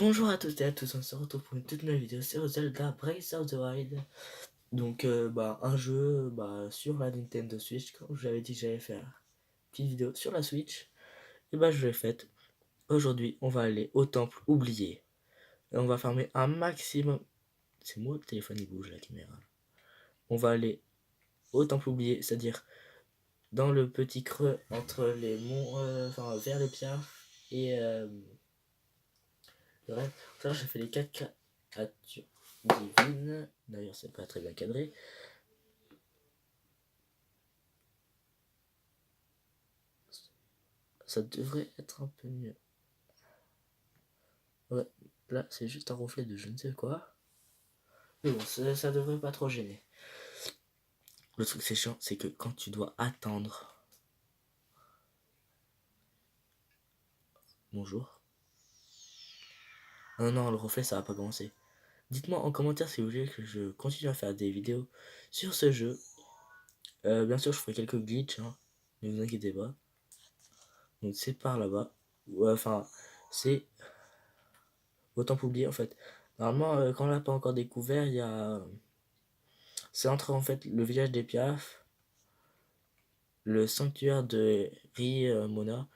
Bonjour à toutes et à tous, on se retrouve pour une toute nouvelle vidéo sur Zelda Breath of the Wild. Donc un jeu sur la Nintendo Switch, comme je vous avais dit que j'allais faire une petite vidéo sur la Switch, et je l'ai faite. Aujourd'hui on va aller au temple oublié. Et on va farmer un maximum. C'est moi le téléphone il bouge la caméra. On va aller au temple oublié, c'est-à-dire dans le petit creux entre les monts, vers les pierres et le reste. Tout à l'heure j'ai fait les 4 créatures divines. D'ailleurs c'est pas très bien cadré. Ça devrait être un peu mieux. Ouais, là c'est juste un reflet de je ne sais quoi. Mais bon, ça devrait pas trop gêner. Le truc c'est chiant, c'est que quand tu dois attendre. Bonjour. Non, non, le reflet ça va pas commencer. Dites-moi en commentaire si vous voulez que je continue à faire des vidéos sur ce jeu. Bien sûr, je ferai quelques glitches, hein, ne vous inquiétez pas. Donc c'est par là-bas. Ouais, enfin, c'est autant pour oublier en fait. Normalement, quand on l'a pas encore découvert, il y a. C'est entre en fait le village des Piaf, le sanctuaire de Mona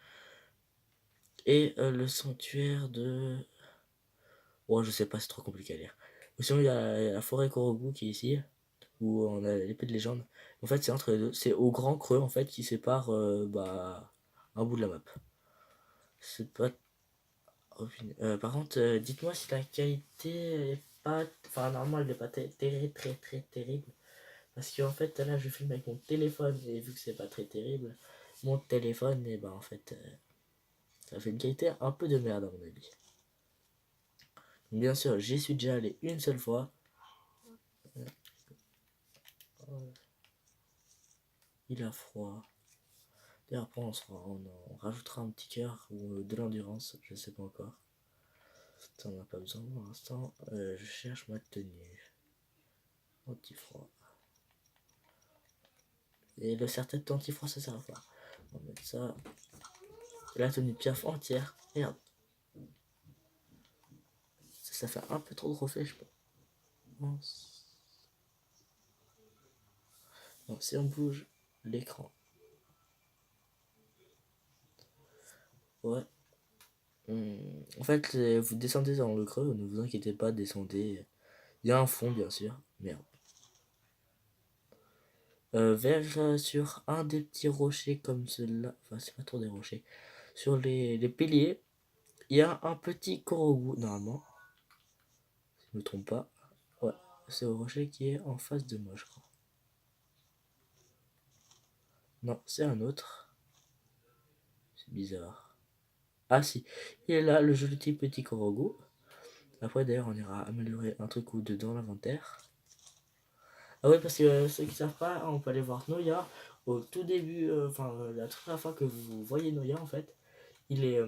et le sanctuaire de. Oh, je sais pas, c'est trop compliqué à lire. Ou sinon, il y a la forêt Korogu qui est ici, où on a l'épée de légende. En fait, c'est entre les deux. C'est au grand creux en fait qui sépare un bout de la map. C'est pas. Par contre, dites-moi si la qualité est pas. Enfin, normalement, elle n'est pas très terrible. Parce qu'en fait, là, je filme avec mon téléphone et vu que c'est pas très terrible, mon téléphone, et en fait, ça fait une qualité un peu de merde à mon avis. Donc, bien sûr, j'y suis déjà allé une seule fois. Il a froid. Et après, on rajoutera un petit cœur ou de l'endurance, je sais pas encore. Ça, on n'a pas besoin pour l'instant. Je cherche ma tenue. Anti-froid. Et le serre-tête anti-froid, ça sert à quoi? On va mettre ça. La tenue de Piaf entière. Merde. Ça fait un peu trop de reflet, je pense. Non, si on bouge l'écran. Ouais. En fait, vous descendez dans le creux, ne vous inquiétez pas, descendez. Il y a un fond, bien sûr. Merde. Vers sur un des petits rochers comme cela. Enfin, c'est pas trop des rochers. Sur les piliers, il y a un petit Korogu, normalement. Si je me trompe pas. Ouais, c'est au rocher qui est en face de moi, je crois. Non, c'est un autre. C'est bizarre. Ah si, il est là, le joli petit Korogu. Après, d'ailleurs, on ira améliorer un truc ou deux dans l'inventaire. Ah oui, parce que ceux qui savent pas, on peut aller voir Noya au tout début, la toute première fois que vous voyez Noya, en fait, il est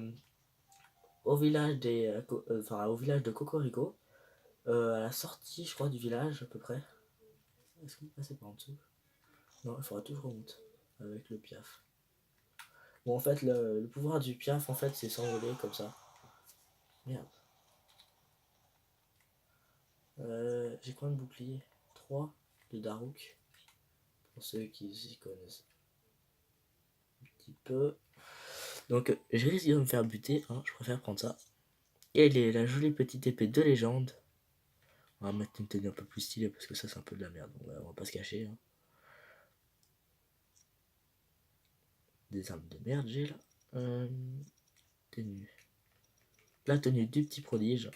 au village au village de Cocorico, à la sortie, je crois, du village à peu près. Est-ce qu'on peut passer par en dessous? Non, il faudra toujours remonter avec le piaf. Bon, en fait, le pouvoir du piaf, en fait, c'est s'envoler comme ça. Merde. J'ai combien de boucliers? 3 de Daruk. Pour ceux qui s'y connaissent un petit peu. Donc, je risque de me faire buter, hein, je préfère prendre ça. Et la jolie petite épée de légende. On va mettre une tenue un peu plus stylée parce que ça, c'est un peu de la merde. On va pas se cacher. Hein. Des armes de merde, j'ai là. Tenue. La tenue du petit prodige.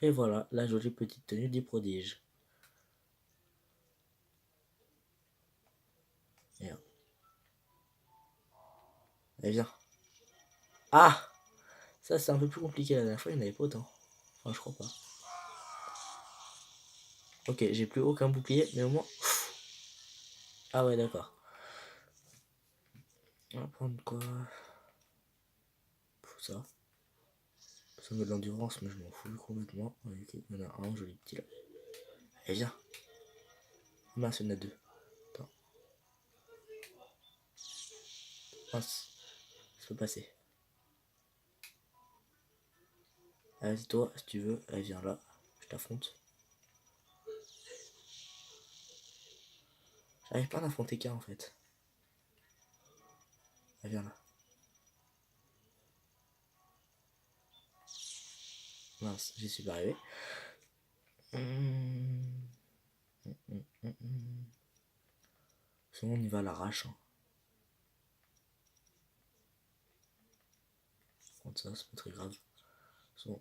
Et voilà, la jolie petite tenue du prodige. Merde. Eh bien. Ah! Ça, c'est un peu plus compliqué. La dernière fois, il n'y en avait pas autant. Enfin, je crois pas. Ok, j'ai plus aucun bouclier, mais au moins. Ah ouais, d'accord. On va prendre quoi? Ça. Ça me met de l'endurance, mais je m'en fous complètement. Ok, il y en a un joli petit là. Eh viens. Mince, il y en a deux. Attends. Mince. Ça peut passer. Vas-y, toi, si tu veux, allez, viens là. Je t'affronte. J'arrive pas à affronter K en fait. Allez, viens là. Mince, j'y suis pas arrivé. Sinon, on y va à l'arrache. Hein. Prendre ça, c'est pas très grave. Sinon,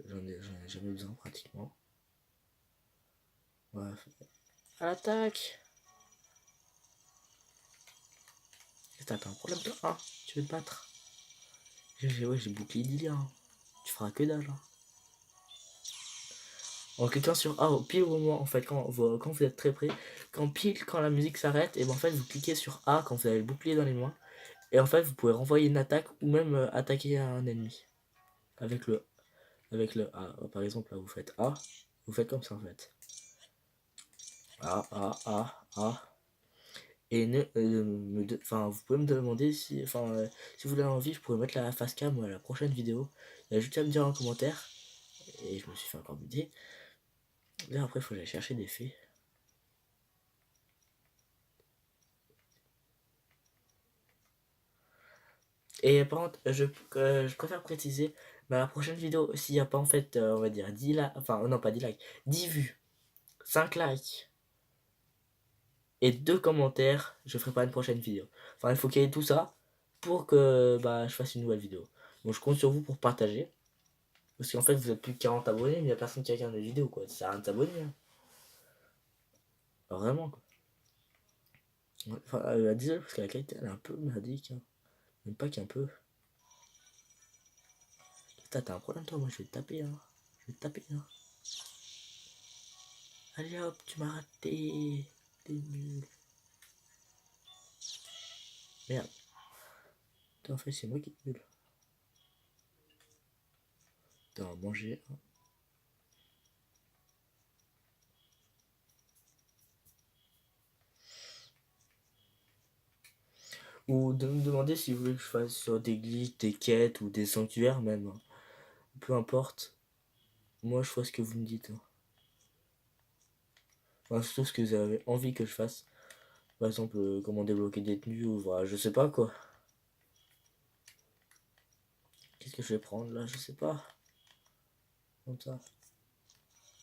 j'en ai jamais besoin pratiquement. Bref. À l'attaque! T'as un problème toi? Ah, tu veux te battre? Ouais, j'ai bouclier d'Ilia. Hein. Tu feras que dalle. Hein. En cliquant sur A au pile au moment, en fait, quand vous êtes très près, quand la musique s'arrête, et ben en fait, vous cliquez sur A quand vous avez le bouclier dans les mains. Et en fait, vous pouvez renvoyer une attaque ou même attaquer un ennemi. Avec le A. Par exemple, là, vous faites A. Vous faites comme ça, en fait. A, A, A, A. Et vous pouvez me demander si, si vous avez envie, je pourrais mettre la face cam à la prochaine vidéo. Il y a juste à me dire en commentaire. Et je me suis fait encore buter. Là, après, il faut que j'aille chercher des faits. Et par contre, je préfère préciser, dans la prochaine vidéo, s'il n'y a pas en fait, on va dire 10 likes, enfin non pas 10 likes, 10 vues, 5 likes et 2 commentaires, je ferai pas une prochaine vidéo. Enfin, il faut qu'il y ait tout ça pour que je fasse une nouvelle vidéo. Donc je compte sur vous pour partager. Parce qu'en fait, vous êtes plus de 40 abonnés, mais il n'y a personne qui regarde les vidéos, quoi. Ça sert à rien de s'abonner. Hein. Vraiment, quoi. Enfin, désolé, parce que la qualité, elle est un peu merdique. Hein. Même pas qu'un peu. Putain, t'as un problème, toi, moi, je vais te taper, hein. Je vais te taper, hein. Allez hop, tu m'as raté. T'es nul. Merde. Putain, en fait, c'est moi qui est nul. Putain, on va manger. Hein. Ou de me demander si vous voulez que je fasse sur des glitches, des quêtes ou des sanctuaires même. Hein. Peu importe. Moi, je ferai ce que vous me dites. Hein. Enfin, surtout ce que vous avez envie que je fasse. Par exemple, comment débloquer des tenues ou voilà, je sais pas quoi. Qu'est-ce que je vais prendre là? Je sais pas. Comme ça.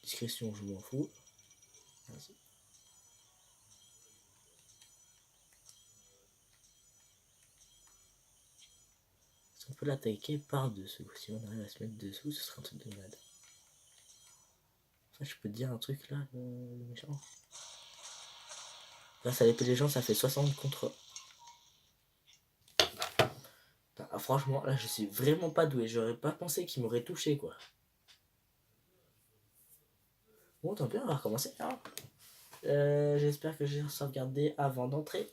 Discrétion, je m'en fous. Vas-y. On peut l'attaquer par-dessous. Si on arrive à se mettre dessous, ce serait un truc de malade. Enfin, je peux te dire un truc là, le méchant. Grâce à l'épée des gens, ça fait 60 contre. Putain, franchement, là, je suis vraiment pas doué. J'aurais pas pensé qu'il m'aurait touché, quoi. Bon, tant pis, on va recommencer. Hein. J'espère que j'ai sauvegardé avant d'entrer.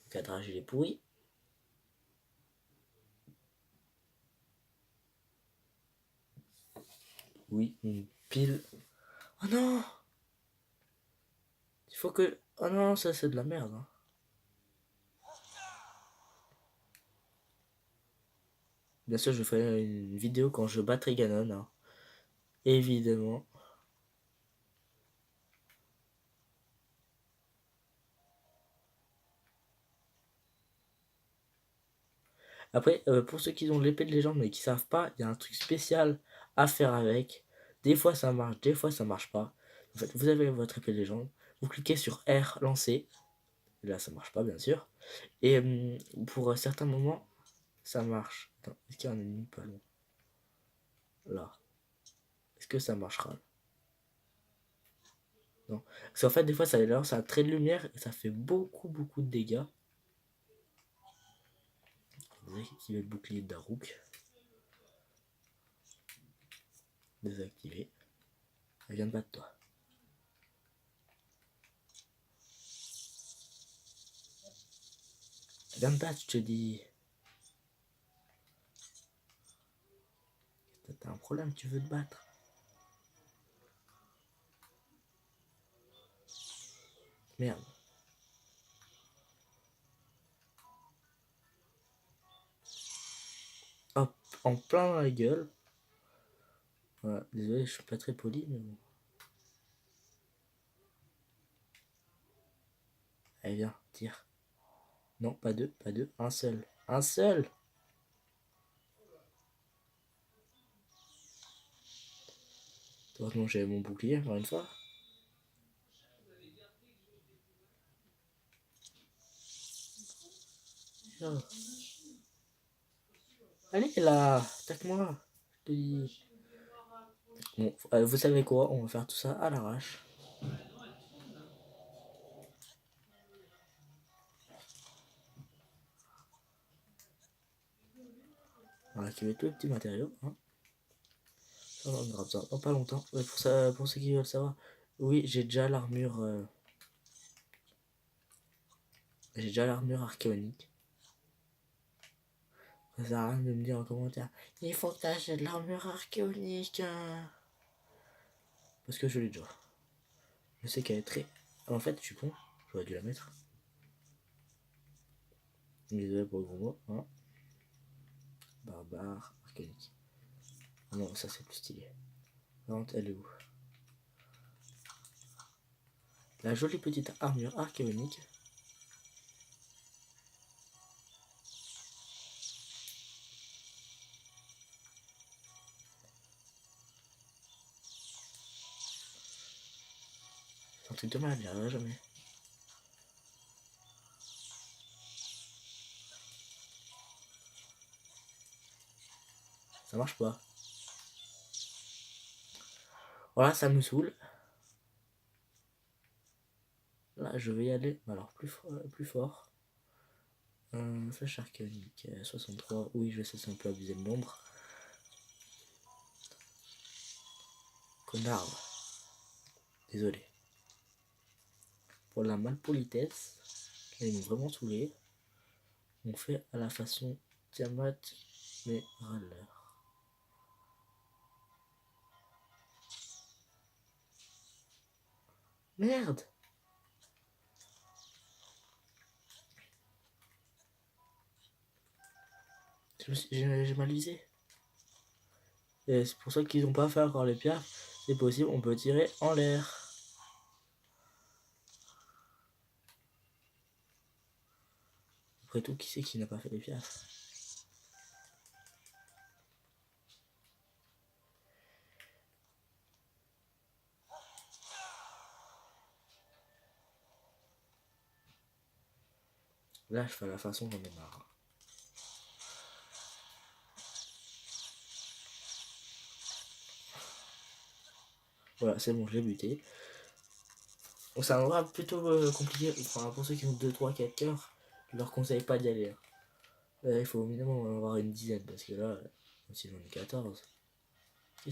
Le cadrage, il est pourri. Oui, une pile. Oh non! Il faut que. Oh non, ça c'est de la merde. Hein. Bien sûr, je ferai une vidéo quand je battrai Ganon. Hein. Évidemment. Après, pour ceux qui ont l'épée de légende mais qui savent pas, il y a un truc spécial à faire avec. Des fois ça marche, des fois ça marche pas. En fait, vous avez votre épée de légende, vous cliquez sur R, lancer. Là, ça marche pas, bien sûr. Et pour certains moments, ça marche. Attends, est-ce qu'il y a un ennemi pas loin? Là. Est-ce que ça marchera? Non. Parce qu'en fait, des fois, ça lance un trait de lumière et ça fait beaucoup, beaucoup de dégâts. Désactiver le bouclier de Daruk. Désactiver. Elle vient de battre toi. Elle vient de battre, je te dis. T'as un problème, tu veux te battre. Merde. Hop, en plein dans la gueule. Voilà, désolé, je suis pas très poli, mais bon. Allez, viens, tire. Non, pas deux, pas deux, un seul. Un seul! Heureusement, j'avais mon bouclier, encore une fois. Oh. Allez là, attaque-moi. Je te dis. Bon, vous savez quoi, on va faire tout ça à l'arrache. On va activer tous les petits matériaux. Hein. Ça, on en aura besoin dans pas longtemps. Pour, ça, pour ceux qui veulent savoir, oui, j'ai déjà l'armure. J'ai déjà l'armure archéonique. Ça sert à rien de me dire en commentaire. Il faut que t'achètes l'armure archéonique. Parce que je l'ai déjà. Je sais qu'elle est très. En fait, je suis con. J'aurais dû la mettre. Désolé pour le gros mot. Hein. Barbare archéonique. Non, ça c'est plus stylé. Elle est où? La jolie petite armure archéonique. C'est un truc de malade, j'y arriverai jamais. Ça marche pas. Voilà, ça me saoule. Là, je vais y aller. Alors, plus fort. Flèche archéonique, 63. Oui, je sais, c'est un peu abusé le nombre. Connard. Désolé. Pour la malpolitesse, ils m'ont vraiment saoulé. On fait à la façon Tiamat, mais râleur. Merde! J'ai mal visé. Et c'est pour ça qu'ils n'ont pas fait encore les pierres. C'est possible, on peut tirer en l'air. Après tout, qui c'est qui n'a pas fait les pierres? Là, je fais la façon, j'en ai marre. Voilà, c'est bon, je l'ai buté. Donc c'est un endroit plutôt compliqué. Enfin, pour ceux qui ont 2, 3, 4 cœurs, je leur conseille pas d'y aller. Il faut au minimum en avoir une dizaine, parce que là, même si j'en ai 14.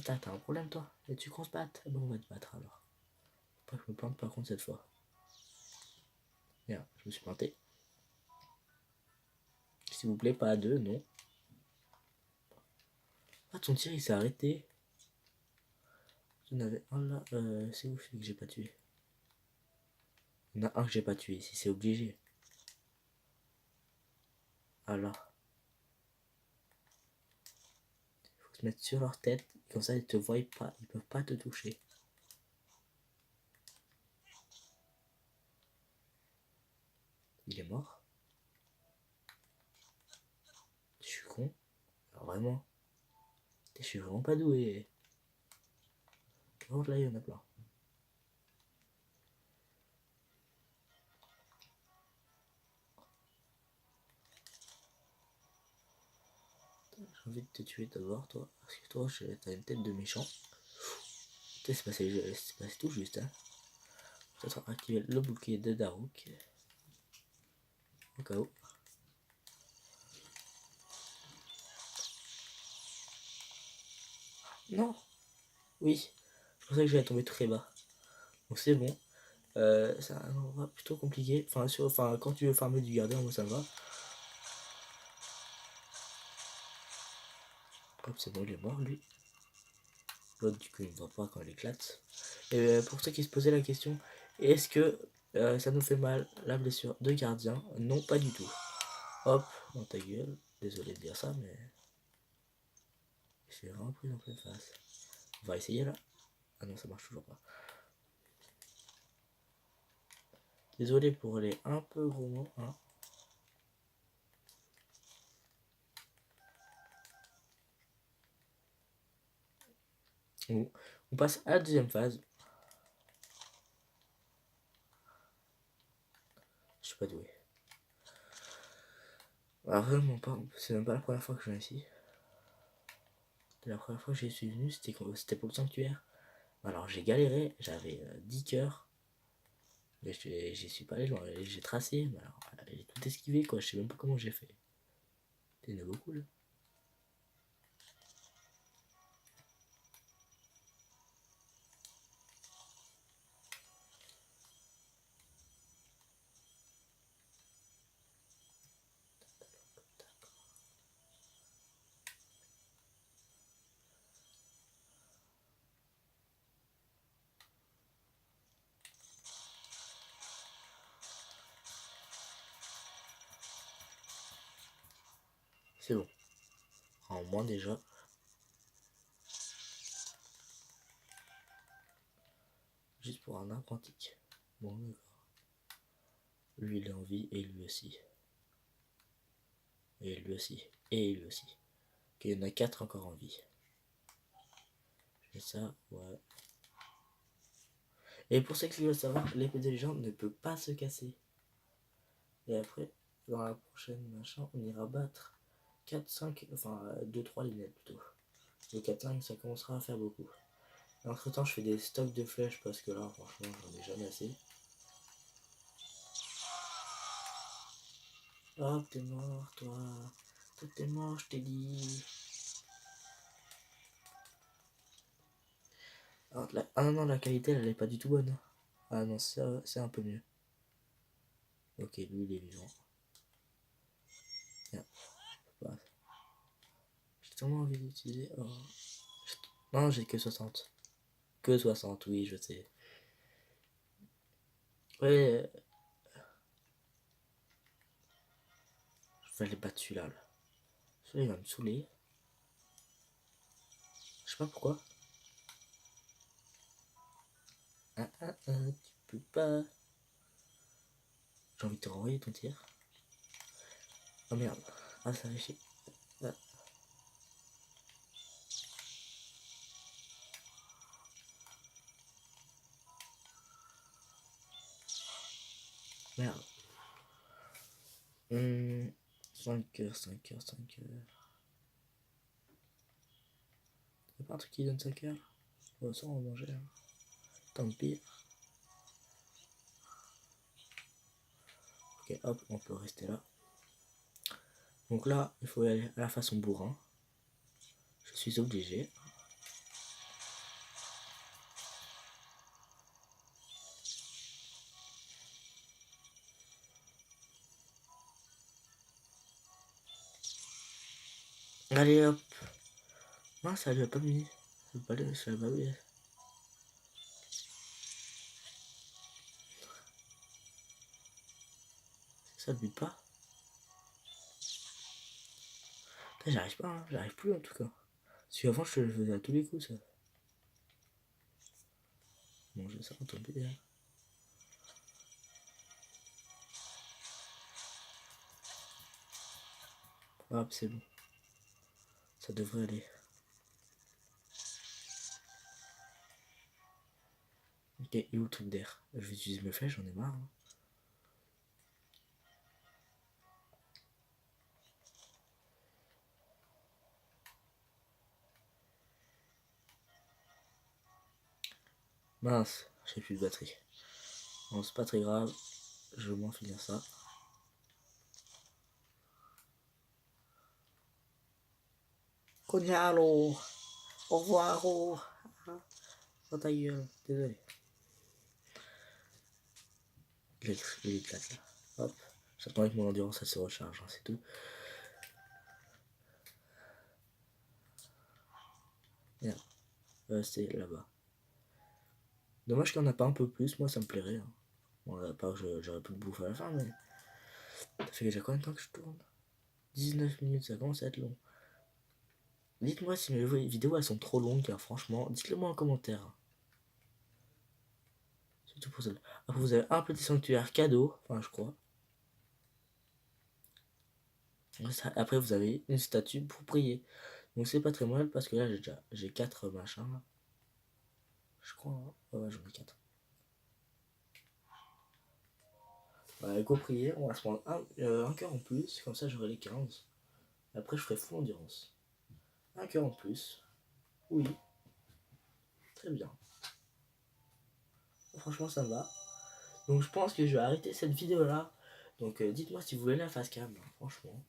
T'as un problème toi? Et tu qu'on se batte? Bon, on va te battre alors. Faut pas que je me plante par contre cette fois. Merde, je me suis planté. S'il vous plaît, pas à deux, non. Ah, ton tir il s'est arrêté. J'en avais un là. C'est où celui que j'ai pas tué? Il y en a un que j'ai pas tué ici, c'est obligé. Ah là. Il faut se mettre sur leur tête. Comme ça, ils te voient pas. Ils peuvent pas te toucher. Il est mort. Je suis con. Alors vraiment. Je suis vraiment pas doué. Oh là, il y en a plein. J'ai envie de te tuer d'abord, toi. Parce que toi, t'as une tête de méchant. C'est passé tout juste, hein. Peut-être activer le bouclier de Daruk. Au cas où. Non. Oui. Je pensais que j'allais tomber très bas. Donc c'est bon. C'est un endroit plutôt compliqué. Enfin, quand tu veux farmer du gardien, moi ça va. Hop, c'est bon, il est mort lui. L'autre, du coup, il ne voit pas quand il éclate. Et pour ceux qui se posaient la question, est-ce que ça nous fait mal la blessure de gardien? Non, pas du tout. Hop, dans ta gueule. Désolé de dire ça, mais j'ai vraiment pris en pleine face. On va essayer là. Ah non, ça marche toujours pas. Désolé pour les un peu gros mots, hein. On passe à la deuxième phase. Je suis pas doué. Alors, vraiment pas. C'est même pas la première fois que je viens ici. La première fois que j'y suis venu, c'était pour le sanctuaire. Alors j'ai galéré, j'avais 10 cœurs. Mais j'y suis pas allé loin. J'ai tracé, mais alors j'ai tout esquivé quoi. Je sais même pas comment j'ai fait. Il y en a beaucoup là. C'est bon. En moins déjà. Juste pour un arbre antique. Bon d'accord. Lui il est en vie et lui aussi. Et lui aussi. Et lui aussi. Ok, il y en a 4 encore en vie. Et ça, ouais. Et pour ceux qui veulent savoir, l'épée de légende ne peut pas se casser. Et après, dans la prochaine machin, on ira battre 4, 5, enfin 2, 3 lunettes plutôt. Le 4, 5, ça commencera à faire beaucoup. Et entre temps, je fais des stocks de flèches parce que là, franchement, j'en ai jamais assez. Hop, t'es mort, toi. Toi, t'es mort, je t'ai dit. Alors, ah non, non, la qualité, elle est pas du tout bonne. Ah non, ça, c'est un peu mieux. Ok, lui, il est vivant. Bien. J'ai tellement envie d'utiliser. Oh. Non, j'ai que 60. Que 60, oui, je sais. Ouais. Je vais aller battre celui-là. Là. Celui-là, il va me saouler. Je sais pas pourquoi. Tu peux pas. J'ai envie de te renvoyer ton tir. Oh merde. Ah, ça fait chier. Ah. Merde. 5 heures, 5 heures, 5 heures. Y'a pas un truc qui donne 5 heures? Oh, ça, on va manger. Hein. Tant pis. Ok, hop, on peut rester là. Donc là, il faut aller à la façon bourrin. Je suis obligé. Allez hop. Non, ça lui a pas mis. Ça lui a pas mis. Ça le bute pas. J'arrive pas, hein. J'arrive plus en tout cas. Parce qu'avant, je le faisais à tous les coups, ça. Bon, je sais pas, tant pis. Hein. Hop, c'est bon. Ça devrait aller. Ok, il est où le truc d'air? Je vais utiliser mes flèches, j'en ai marre. Hein. Mince, j'ai plus de batterie. Bon, c'est pas très grave. Je vais au moins finir ça. Cognalo! Au revoir! Oh. Dans ta gueule, désolé. Il éclate là. Hop. J'attends que mon endurance elle se recharge, hein, c'est tout. Merde. C'est là-bas. Dommage qu'il n'y en a pas un peu plus, moi ça me plairait. Hein. Bon, à part que j'aurais pu le bouffer à la fin, mais. Ça fait déjà combien de temps que je tourne? 19 minutes, ça commence à être long. Dites-moi si mes vidéos elles sont trop longues, hein, franchement, dites-le moi en commentaire. C'est tout pour ça. Après vous avez un petit sanctuaire cadeau, enfin je crois. Après vous avez une statue pour prier. Donc c'est pas très mal parce que là j'ai 4 machins là. Je crois, hein. Ouais, j'en ai 4. Bah, go prier, on va se prendre un cœur en plus, comme ça j'aurai les 15. Après je ferai full endurance. Un cœur en plus. Oui, très bien. Franchement ça me va. Donc je pense que je vais arrêter cette vidéo là. Donc dites-moi si vous voulez la face cam, hein, franchement.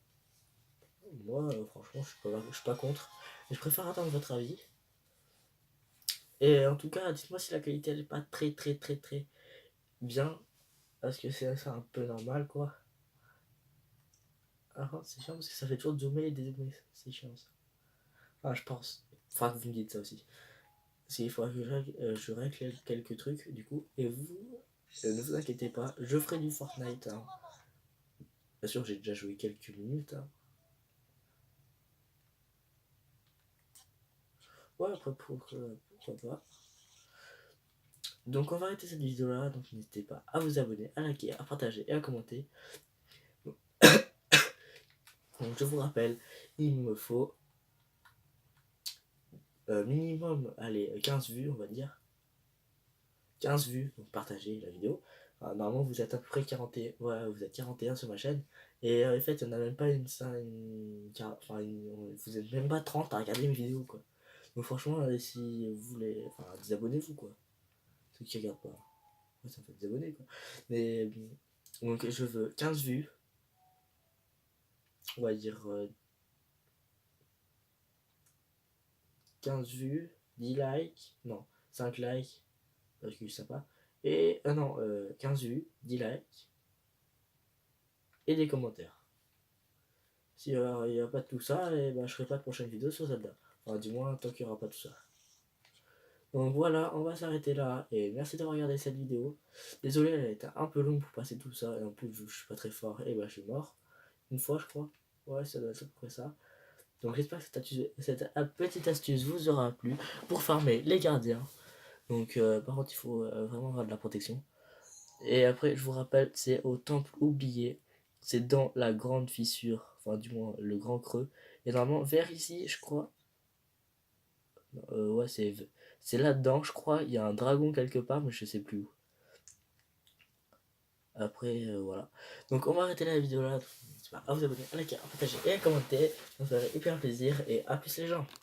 Moi franchement je suis pas contre. Mais je préfère attendre votre avis. Et en tout cas dites-moi si la qualité elle est pas très bien. Parce que c'est un peu normal quoi. Ah, c'est chiant parce que ça fait toujours zoomer et dézoomer. C'est chiant ça. Enfin je pense. Faudra que vous me dites ça aussi. Il faudra que je règle quelques trucs du coup. Et vous, ne vous inquiétez pas, je ferai du Fortnite, hein. Bien sûr, j'ai déjà joué quelques minutes, hein. Ouais, après, pourquoi pas. Donc, on va arrêter cette vidéo là. Donc, n'hésitez pas à vous abonner, à liker, à partager et à commenter. Donc, je vous rappelle, il me faut minimum, allez, 15 vues, on va dire. 15 vues, donc partagez la vidéo. Normalement, vous êtes à peu près 41, ouais, vous êtes 41 sur ma chaîne. Et en fait, il n'y en a même pas vous êtes même pas 30 à regarder mes vidéos, quoi. Donc franchement, si vous voulez, enfin, désabonnez-vous, quoi. Ceux qui regardent pas. Ouais, ça me fait désabonner, quoi. Mais, donc je veux 15 vues. On va dire 15 vues, 10 likes, non, 5 likes, parce que c'est sympa. Et, non, 15 vues, 10 likes, et des commentaires. S'il n'y a pas de tout ça, et ben, je ferai pas de prochaine vidéo sur Zelda. Enfin, du moins, tant qu'il n'y aura pas tout ça. Donc voilà, on va s'arrêter là. Et merci d'avoir regardé cette vidéo. Désolé, elle a été un peu longue pour passer tout ça. Et en plus, je suis pas très fort, et ben, je suis mort. Une fois, je crois. Ouais, ça doit être à peu près ça. Donc j'espère que cette petite astuce vous aura plu pour farmer les gardiens. Donc par contre, il faut vraiment avoir de la protection. Et après, je vous rappelle, c'est au temple oublié. C'est dans la grande fissure, enfin du moins le grand creux. Et normalement, vers ici, je crois. Ouais, c'est là-dedans, je crois. Il y a un dragon quelque part, mais je sais plus où. Après, voilà. Donc on va arrêter la vidéo là. À vous abonner, à liker, à partager et à commenter. Ça me ferait hyper plaisir. Et à plus les gens.